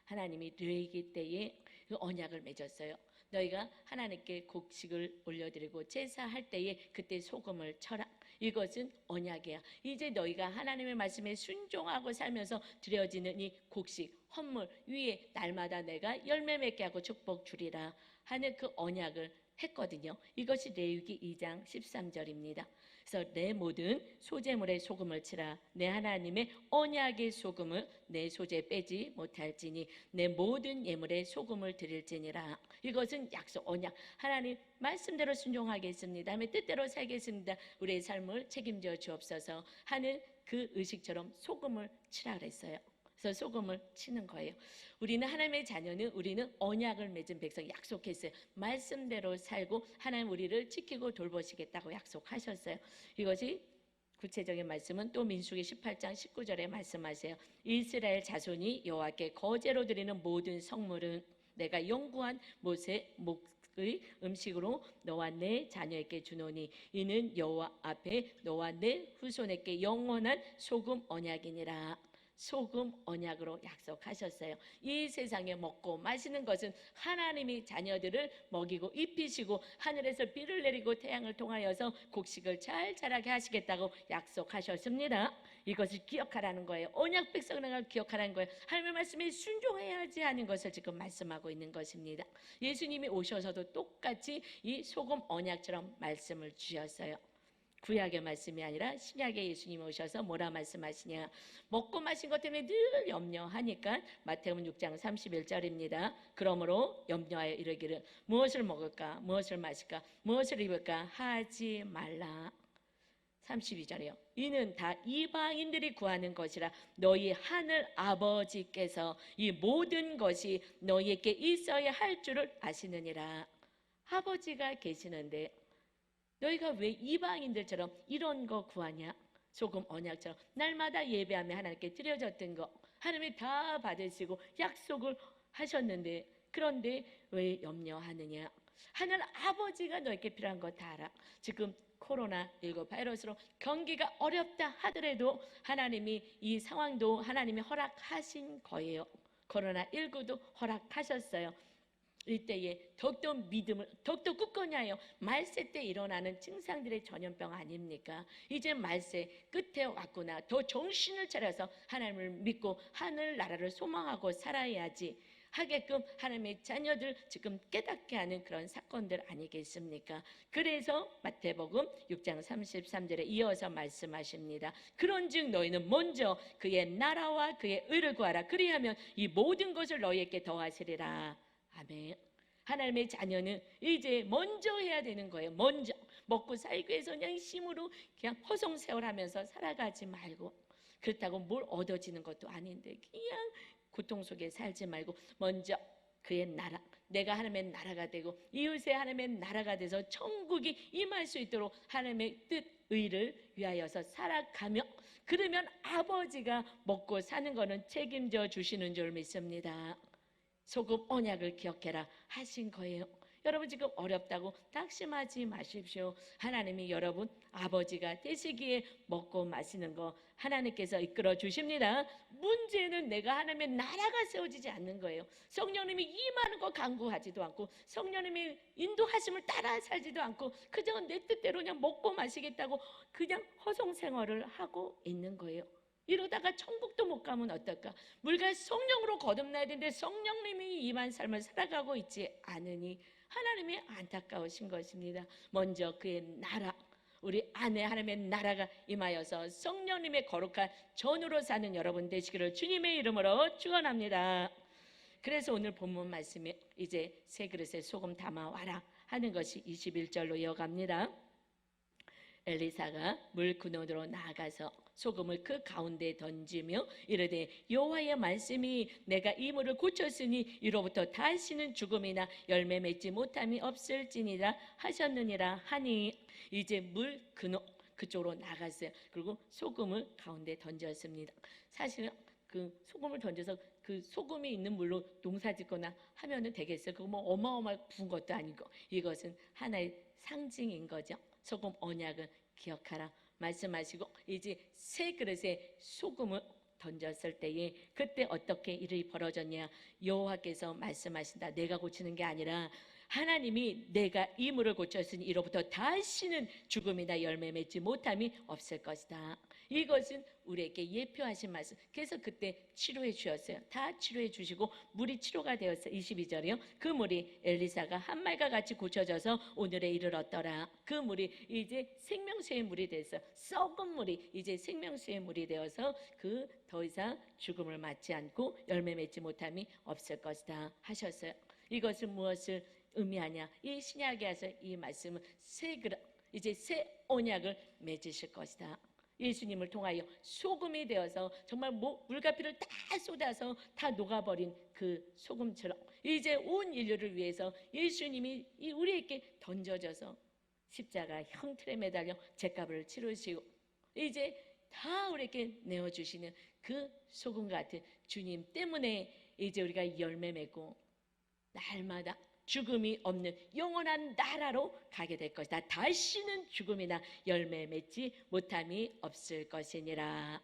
하나님이 레위기 때에 그 언약을 맺었어요. 너희가 하나님께 곡식을 올려드리고 제사할 때에 그때 소금을 쳐라. 이것은 언약이야. 이제 너희가 하나님의 말씀에 순종하고 살면서 드려지는 이 곡식, 헌물 위에 날마다 내가 열매 맺게 하고 축복 주리라 하는 그 언약을 했거든요. 이것이 레위기 2장 13절입니다. 그래서 내 모든 소재물에 소금을 치라. 내 하나님의 언약의 소금을 내 소재 빼지 못할지니 내 모든 예물에 소금을 드릴지니라. 이것은 약속 언약. 하나님 말씀대로 순종하겠습니다. 하며 뜻대로 살겠습니다. 우리의 삶을 책임져 주옵소서 하는 그 의식처럼 소금을 치라 그랬어요. 그래서 소금을 치는 거예요. 우리는 하나님의 자녀는 우리는 언약을 맺은 백성 약속했어요. 말씀대로 살고 하나님 우리를 지키고 돌보시겠다고 약속하셨어요. 이것이 구체적인 말씀은 또 민수기 18장 19절에 말씀하세요. 이스라엘 자손이 여호와께 거제로 드리는 모든 성물은 내가 영구한 목의 음식으로 너와 내 자녀에게 주노니 이는 여호와 앞에 너와 내 후손에게 영원한 소금 언약이니라. 소금 언약으로 약속하셨어요. 이 세상에 먹고 마시는 것은 하나님이 자녀들을 먹이고 입히시고 하늘에서 비를 내리고 태양을 통하여서 곡식을 잘 자라게 하시겠다고 약속하셨습니다. 이것을 기억하라는 거예요. 언약 백성을 기억하라는 거예요. 하나님의 말씀에 순종해야지 하는 것을 지금 말씀하고 있는 것입니다. 예수님이 오셔서도 똑같이 이 소금 언약처럼 말씀을 주셨어요. 구약의 말씀이 아니라 신약의 예수님이 오셔서 뭐라 말씀하시냐. 먹고 마신 것 때문에 늘 염려하니까 마태복음 6장 31절입니다. 그러므로 염려하여 이르기를 무엇을 먹을까 무엇을 마실까 무엇을 입을까 하지 말라. 32절이요. 이는 다 이방인들이 구하는 것이라 너희 하늘 아버지께서 이 모든 것이 너희에게 있어야 할 줄을 아시느니라. 아버지가 계시는데 너희가 왜 이방인들처럼 이런 거 구하냐? 소금 언약처럼 날마다 예배하며 하나님께 드려졌던 거 하나님이 다 받으시고 약속을 하셨는데, 그런데 왜 염려하느냐? 하늘 아버지가 너에게 필요한 거 다 알아. 지금 코로나19 바이러스로 경기가 어렵다 하더라도 하나님이 이 상황도 하나님이 허락하신 거예요. 코로나19도 허락하셨어요. 이때에 더욱더 믿음을 더욱더 굳건히 하여 말세 때 일어나는 증상들의 전염병 아닙니까? 이제 말세 끝에 왔구나. 더 정신을 차려서 하나님을 믿고 하늘나라를 소망하고 살아야지 하게끔 하나님의 자녀들 지금 깨닫게 하는 그런 사건들 아니겠습니까? 그래서 마태복음 6장 33절에 이어서 말씀하십니다. 그런즉 너희는 먼저 그의 나라와 그의 의를 구하라. 그리하면 이 모든 것을 너희에게 더하시리라. 아멘. 하나님의 자녀는 이제 먼저 해야 되는 거예요. 먼저 먹고 살기 위해서 그냥 힘으로 그냥 허송세월하면서 살아가지 말고, 그렇다고 뭘 얻어지는 것도 아닌데 그냥 고통 속에 살지 말고 먼저 그의 나라, 내가 하나님의 나라가 되고 이웃의 하나님의 나라가 돼서 천국이 임할 수 있도록 하나님의 뜻, 의를 위하여서 살아가며, 그러면 아버지가 먹고 사는 거는 책임져 주시는 줄 믿습니다. 소금 언약을 기억해라 하신 거예요. 여러분 지금 어렵다고 낙심하지 마십시오. 하나님이 여러분 아버지가 되시기에 먹고 마시는 거 하나님께서 이끌어 주십니다. 문제는 내가 하나님의 나라가 세워지지 않는 거예요. 성령님이 임하는 거 간구하지도 않고 성령님이 인도하심을 따라 살지도 않고 그저 내 뜻대로 그냥 먹고 마시겠다고 그냥 허송생활을 하고 있는 거예요. 이러다가 천국도 못 가면 어떨까? 우리가 성령으로 거듭나야 되는데 성령님이 임한 삶을 살아가고 있지 않으니 하나님이 안타까우신 것입니다. 먼저 그의 나라, 우리 안에 하나님의 나라가 임하여서 성령님의 거룩한 전으로 사는 여러분 되시기를 주님의 이름으로 축원합니다. 그래서 오늘 본문 말씀에 이제 세 그릇에 소금 담아와라 하는 것이 21절로 이어갑니다. 엘리사가 물 근원으로 나아가서 소금을 그 가운데 던지며 이르되 여호와의 말씀이 내가 이 물을 고쳤으니 이로부터 다시는 죽음이나 열매 맺지 못함이 없을지니라 하셨느니라 하니, 이제 물 근원 그쪽으로 나갔어요. 그리고 소금을 가운데 던졌습니다. 사실은 그 소금을 던져서 그 소금이 있는 물로 농사 짓거나 하면은 되겠어요? 그거 뭐 어마어마하게 부은 것도 아니고, 이것은 하나의 상징인 거죠. 소금 언약을 기억하라 말씀하시고, 이제 세 그릇에 소금을 던졌을 때에 그때 어떻게 일이 벌어졌냐? 여호와께서 말씀하신다. 내가 고치는 게 아니라 하나님이 내가 이 물을 고쳤으니 이로부터 다시는 죽음이나 열매 맺지 못함이 없을 것이다. 이것은 우리에게 예표하신 말씀. 그래서 그때 치료해 주셨어요. 다 치료해 주시고 물이 치료가 되었어요. 22절이요. 그 물이 엘리사가 한 말과 같이 고쳐져서 오늘에 이르렀더라. 그 물이 이제 생명수의 물이 됐어요. 썩은 물이 이제 생명수의 물이 되어서 그 더 이상 죽음을 맞지 않고 열매 맺지 못함이 없을 것이다 하셨어요. 이것은 무엇을 의미하냐? 이 신약에 와서 이 말씀은 새 그릇, 이제 새 언약을 맺으실 것이다. 예수님을 통하여 소금이 되어서 정말 물과 피를 다 쏟아서 다 녹아버린 그 소금처럼 이제 온 인류를 위해서 예수님이 우리에게 던져져서 십자가 형틀에 매달려 죄값을 치르시고 이제 다 우리에게 내어주시는 그 소금 같은 주님 때문에 이제 우리가 열매 맺고 날마다 죽음이 없는 영원한 나라로 가게 될 것이다. 다시는 죽음이나 열매 맺지 못함이 없을 것이니라.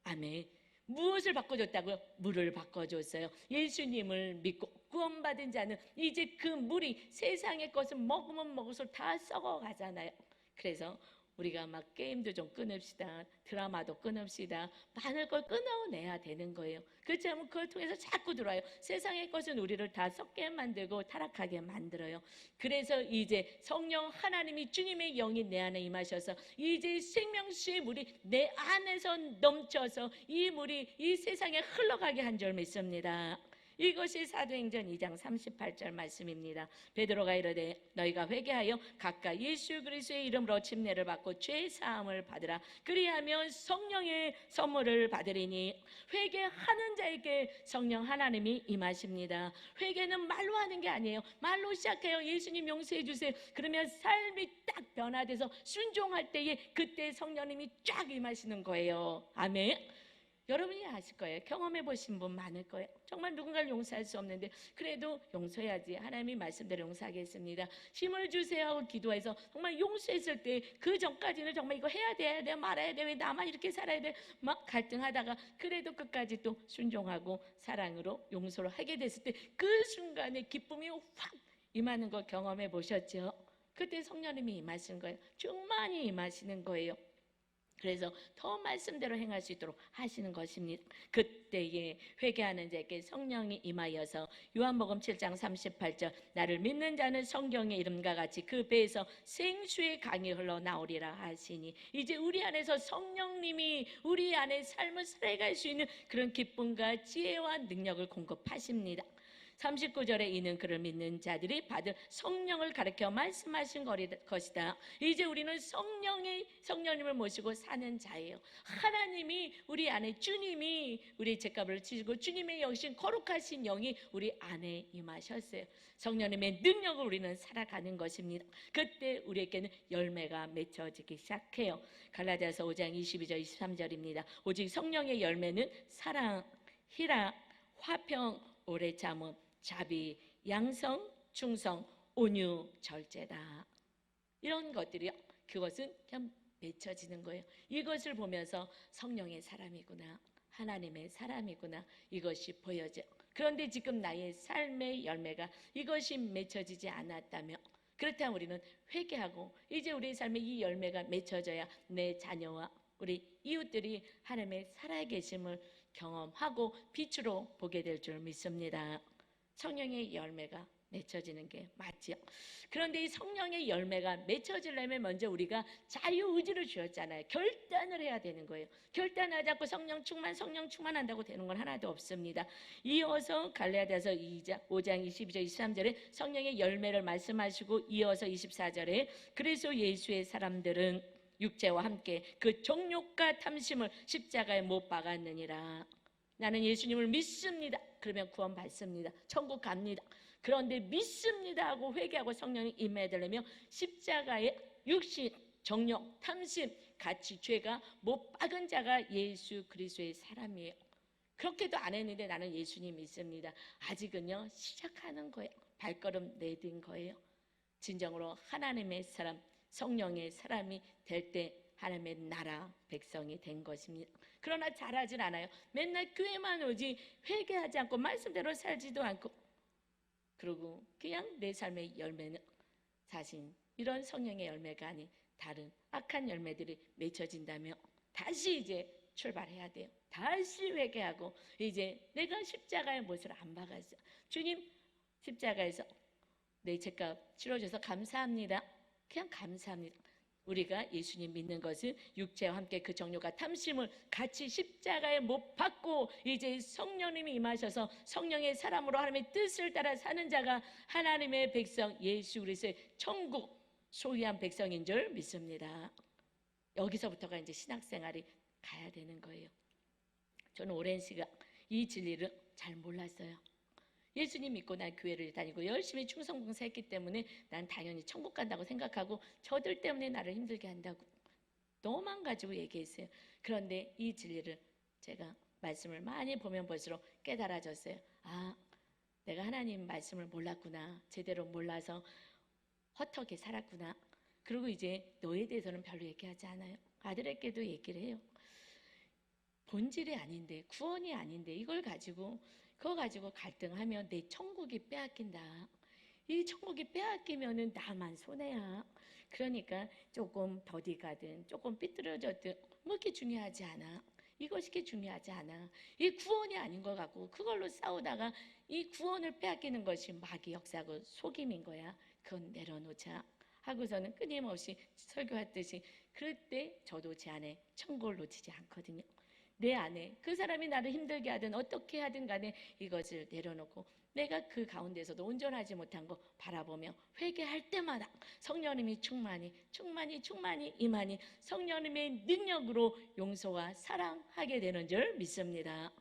아멘. 무엇을 바꿔줬다고요? 물을 바꿔줬어요. 예수님을 믿고 구원받은 자는 이제 그 물이 세상의 것을 먹으면 먹을수록 다 썩어가잖아요. 그래서 우리가 막 게임도 좀 끊읍시다. 드라마도 끊읍시다. 많은 걸 끊어내야 되는 거예요. 그렇지 않으면 그걸 통해서 자꾸 들어와요. 세상의 것은 우리를 다 썩게 만들고 타락하게 만들어요. 그래서 이제 성령 하나님이 주님의 영이 내 안에 임하셔서 이제 생명수의 물이 내 안에서 넘쳐서 이 물이 이 세상에 흘러가게 한 줄 믿습니다. 이것이 사도행전 2장 38절 말씀입니다. 베드로가 이르되 너희가 회개하여 각각 예수 그리스도의 이름으로 침례를 받고 죄 사함을 받으라. 그리하면 성령의 선물을 받으리니. 회개하는 자에게 성령 하나님이 임하십니다. 회개는 말로 하는 게 아니에요. 말로 시작해요. 예수님 용서해 주세요. 그러면 삶이 딱 변화돼서 순종할 때에 그때 성령님이 쫙 임하시는 거예요. 아멘. 여러분이 아실 거예요. 경험해 보신 분 많을 거예요. 정말 누군가를 용서할 수 없는데 그래도 용서해야지. 하나님이 말씀대로 용서하겠습니다. 힘을 주세요 하고 기도해서 정말 용서했을 때 그 전까지는 정말 이거 해야 돼 말아야 돼, 왜 나만 이렇게 살아야 돼 막 갈등하다가 그래도 끝까지 또 순종하고 사랑으로 용서를 하게 됐을 때 그 순간에 기쁨이 확 임하는 거 경험해 보셨죠? 그때 성령님이 임하시는 거예요. 충만히 임하시는 거예요. 그래서 더 말씀대로 행할 수 있도록 하시는 것입니다. 그때에 회개하는 자에게 성령이 임하여서 요한복음 7장 38절 나를 믿는 자는 성경의 이름과 같이 그 배에서 생수의 강이 흘러나오리라 하시니, 이제 우리 안에서 성령님이 우리 안에 삶을 살아갈 수 있는 그런 기쁨과 지혜와 능력을 공급하십니다. 39절에 이는 그를 믿는 자들이 받을 성령을 가르쳐 말씀하신 것이다. 이제 우리는 성령님을 모시고 사는 자예요. 하나님이 우리 안에, 주님이 우리 죄값을 지시고 주님의 영신 거룩하신 영이 우리 안에 임하셨어요. 성령님의 능력을 우리는 살아가는 것입니다. 그때 우리에게는 열매가 맺혀지기 시작해요. 갈라디아서 5장 22절 23절입니다. 오직 성령의 열매는 사랑, 희락, 화평, 오래 참음, 자비, 양성, 충성, 온유, 절제다. 이런 것들이요, 그것은 그냥 맺혀지는 거예요. 이것을 보면서 성령의 사람이구나, 하나님의 사람이구나, 이것이 보여져. 그런데 지금 나의 삶의 열매가 이것이 맺혀지지 않았다면, 그렇다면 우리는 회개하고 이제 우리 삶에 이 열매가 맺혀져야 내 자녀와 우리 이웃들이 하나님의 살아계심을 경험하고 빛으로 보게 될 줄 믿습니다. 성령의 열매가 맺혀지는 게 맞죠. 그런데 이 성령의 열매가 맺혀지려면 먼저 우리가 자유의지를 주었잖아요. 결단을 해야 되는 거예요. 결단하지 않고 성령 충만한다고 되는 건 하나도 없습니다. 이어서 갈라디아서 5장 22절 23절에 성령의 열매를 말씀하시고, 이어서 24절에 그래서 예수의 사람들은 육체와 함께 그 정욕과 탐심을 십자가에 못 박았느니라. 나는 예수님을 믿습니다. 그러면 구원 받습니다. 천국 갑니다. 그런데 믿습니다 하고 회개하고 성령이 임해되려면 십자가에 육신, 정욕, 탐심 같이 죄가 못 박은 자가 예수 그리스도의 사람이에요. 그렇게도 안 했는데 나는 예수님 믿습니다. 아직은요, 시작하는 거예요. 발걸음 내딘 거예요. 진정으로 하나님의 사람, 성령의 사람이 될 때 하나님의 나라 백성이 된 것입니다. 그러나 잘하진 않아요. 맨날 교회만 오지 회개하지 않고 말씀대로 살지도 않고, 그리고 그냥 내 삶의 열매는 사실 이런 성령의 열매가 아닌 다른 악한 열매들이 맺혀진다면 다시 이제 출발해야 돼요. 다시 회개하고, 이제 내가 십자가의 못을 안 박았어. 주님 십자가에서 내 죄값 치러줘서 감사합니다. 그냥 감사합니다. 우리가 예수님 믿는 것은 육체와 함께 그 정욕과 탐심을 같이 십자가에 못 박고 이제 성령님이 임하셔서 성령의 사람으로 하나님의 뜻을 따라 사는 자가 하나님의 백성, 예수 그리스도의 천국 소유한 백성인 줄 믿습니다. 여기서부터가 이제 신학생활이 가야 되는 거예요. 저는 오랜 시간 이 진리를 잘 몰랐어요. 예수님 믿고 난 교회를 다니고 열심히 충성봉사했기 때문에 난 당연히 천국 간다고 생각하고 저들 때문에 나를 힘들게 한다고 너만 가지고 얘기했어요. 그런데 이 진리를 제가 말씀을 많이 보면 볼수록 깨달아졌어요. 아, 내가 하나님 말씀을 몰랐구나. 제대로 몰라서 헛되게 살았구나. 그리고 이제 너에 대해서는 별로 얘기하지 않아요. 아들에게도 얘기를 해요. 본질이 아닌데, 구원이 아닌데 그거 가지고 갈등하면 내 천국이 빼앗긴다. 이 천국이 빼앗기면은 나만 손해야. 그러니까 조금 더디 가든 조금 삐뚤어졌든 뭐 이렇게 중요하지 않아. 이것이 그렇게 중요하지 않아. 이 구원이 아닌 것 같고 그걸로 싸우다가 이 구원을 빼앗기는 것이 마귀 역사고 속임인 거야. 그건 내려놓자 하고서는 끊임없이 설교했듯이, 그럴 때 저도 제 안에 천국을 놓치지 않거든요. 내 안에 그 사람이 나를 힘들게 하든 어떻게 하든 간에 이것을 내려놓고 내가 그 가운데서도 온전하지 못한 거 바라보며 회개할 때마다 성령님이 충만히 임하니 성령님의 능력으로 용서와 사랑하게 되는 줄 믿습니다.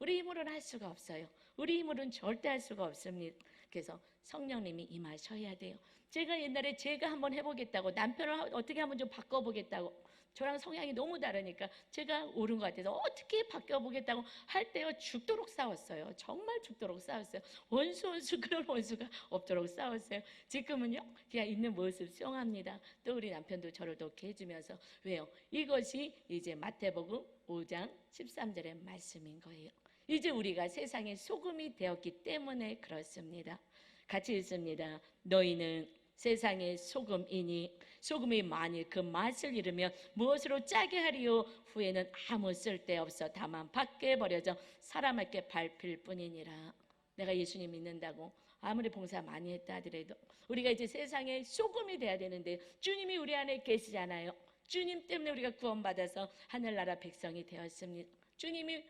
우리 힘으로는 할 수가 없어요. 우리 힘으로는 절대 할 수가 없습니다. 그래서 성령님이 임하셔야 돼요. 제가 옛날에 제가 한번 해보겠다고, 남편을 어떻게 한번 좀 바꿔보겠다고, 저랑 성향이 너무 다르니까 제가 옳은 것 같아서 어떻게 바뀌어보겠다고 할 때요, 죽도록 싸웠어요. 정말 죽도록 싸웠어요. 원수 그런 원수가 없도록 싸웠어요. 지금은요, 그냥 있는 모습 수용합니다. 또 우리 남편도 저를 돕게 해주면서. 왜요? 이것이 이제 마태복음 5장 13절의 말씀인 거예요. 이제 우리가 세상의 소금이 되었기 때문에 그렇습니다. 같이 읽습니다. 너희는 세상의 소금이니 소금이 만일 그 맛을 잃으면 무엇으로 짜게 하리요? 후에는 아무 쓸데없어 다만 밖에 버려져 사람에게 밟힐 뿐이니라. 내가 예수님 믿는다고 아무리 봉사 많이 했다 하더라도 우리가 이제 세상의 소금이 돼야 되는데 주님이 우리 안에 계시잖아요. 주님 때문에 우리가 구원받아서 하늘나라 백성이 되었습니다. 주님이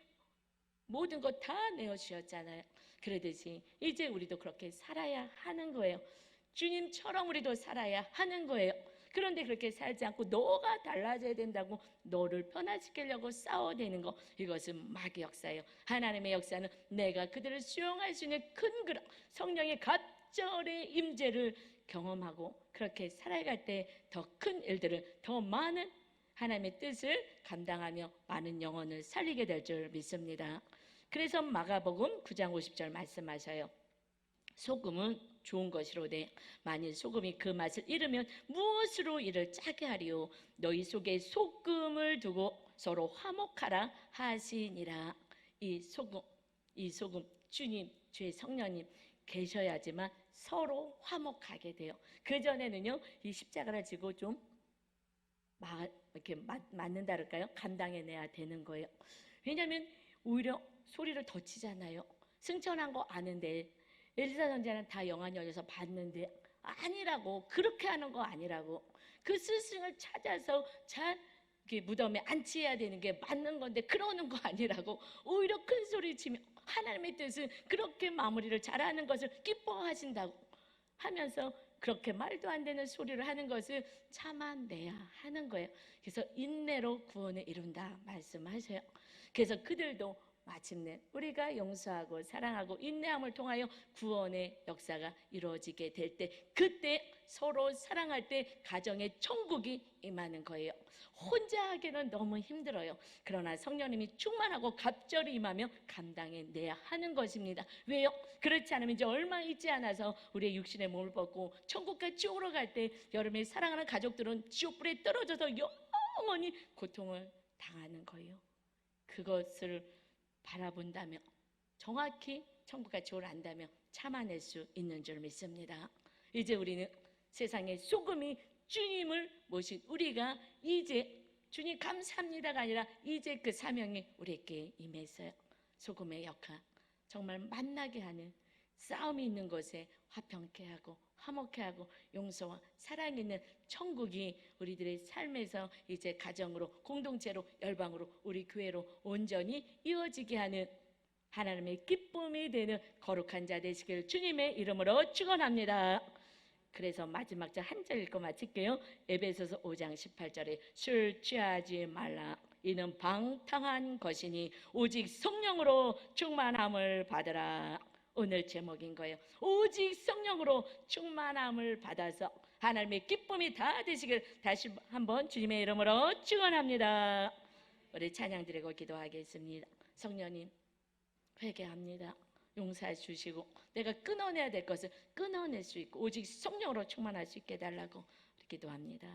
모든 것 다 내어주셨잖아요. 그러듯이 이제 우리도 그렇게 살아야 하는 거예요. 주님처럼 우리도 살아야 하는 거예요. 그런데 그렇게 살지 않고 너가 달라져야 된다고 너를 변화시키려고 싸워대는 거, 이것은 마귀 역사예요. 하나님의 역사는 내가 그들을 수용할 수 있는 큰 그릇, 성령의 갑절의 임재를 경험하고 그렇게 살아갈 때 더 큰 일들을, 더 많은 하나님의 뜻을 감당하며 많은 영혼을 살리게 될 줄 믿습니다. 그래서 마가복음 9장 50절 말씀하셔요. 소금은 좋은 것이로되 만일 소금이 그 맛을 잃으면 무엇으로 이를 짜게 하리요? 너희 속에 소금을 두고 서로 화목하라 하시니라. 이 소금 주님, 주의 성령님 계셔야지만 서로 화목하게 돼요. 그전에는요, 이 십자가를 지고 좀 이렇게 맞는다 그럴까요? 감당해내야 되는 거예요. 왜냐하면 오히려 소리를 더 치잖아요. 승천한 거 아는데 엘리사 선지자는 다 영안이 열려서 봤는데 아니라고, 그렇게 하는 거 아니라고. 그 스승을 찾아서 잘 무덤에 안치해야 되는 게 맞는 건데 그러는 거 아니라고. 오히려 큰 소리 치며 하나님의 뜻은 그렇게 마무리를 잘하는 것을 기뻐하신다고 하면서 그렇게 말도 안 되는 소리를 하는 것을 참아내야 하는 거예요. 그래서 인내로 구원을 이룬다 말씀하셔요. 그래서 그들도 마침내 우리가 용서하고 사랑하고 인내함을 통하여 구원의 역사가 이루어지게 될 때, 그때 서로 사랑할 때 가정의 천국이 임하는 거예요. 혼자 하기는 너무 힘들어요. 그러나 성령님이 충만하고 갑절이 임하며 감당해내야 하는 것입니다. 왜요? 그렇지 않으면 이제 얼마 있지 않아서 우리의 육신의 몸을 벗고 천국까지 지옥으로 갈 때 여러분의 사랑하는 가족들은 지옥불에 떨어져서 영원히 고통을 당하는 거예요. 그것을 바라본다며 정확히 천국과 지옥을 안다며 참아낼 수 있는 줄 믿습니다. 이제 우리는 세상의 소금이 주님을 모신 우리가 이제 주님 감사합니다가 아니라 이제 그 사명이 우리에게 임했어요. 소금의 역할, 정말 만나게 하는, 싸움이 있는 곳에 화평케 하고 화목케 하고 용서와 사랑이 있는 천국이 우리들의 삶에서 이제 가정으로, 공동체로, 열방으로, 우리 교회로 온전히 이어지게 하는 하나님의 기쁨이 되는 거룩한 자 되시길 주님의 이름으로 축원합니다. 그래서 마지막 절 한 절 읽고 마칠게요. 에베소서 5장 18절에 술 취하지 말라. 이는 방탕한 것이니 오직 성령으로 충만함을 받으라. 오늘 제목인 거예요. 오직 성령으로 충만함을 받아서 하나님의 기쁨이 다 되시길 다시 한번 주님의 이름으로 축원합니다. 우리 찬양 드리고 기도하겠습니다. 성령님, 회개합니다. 용서해 주시고 내가 끊어내야 될 것을 끊어낼 수 있고 오직 성령으로 충만할 수 있게 해달라고 기도합니다.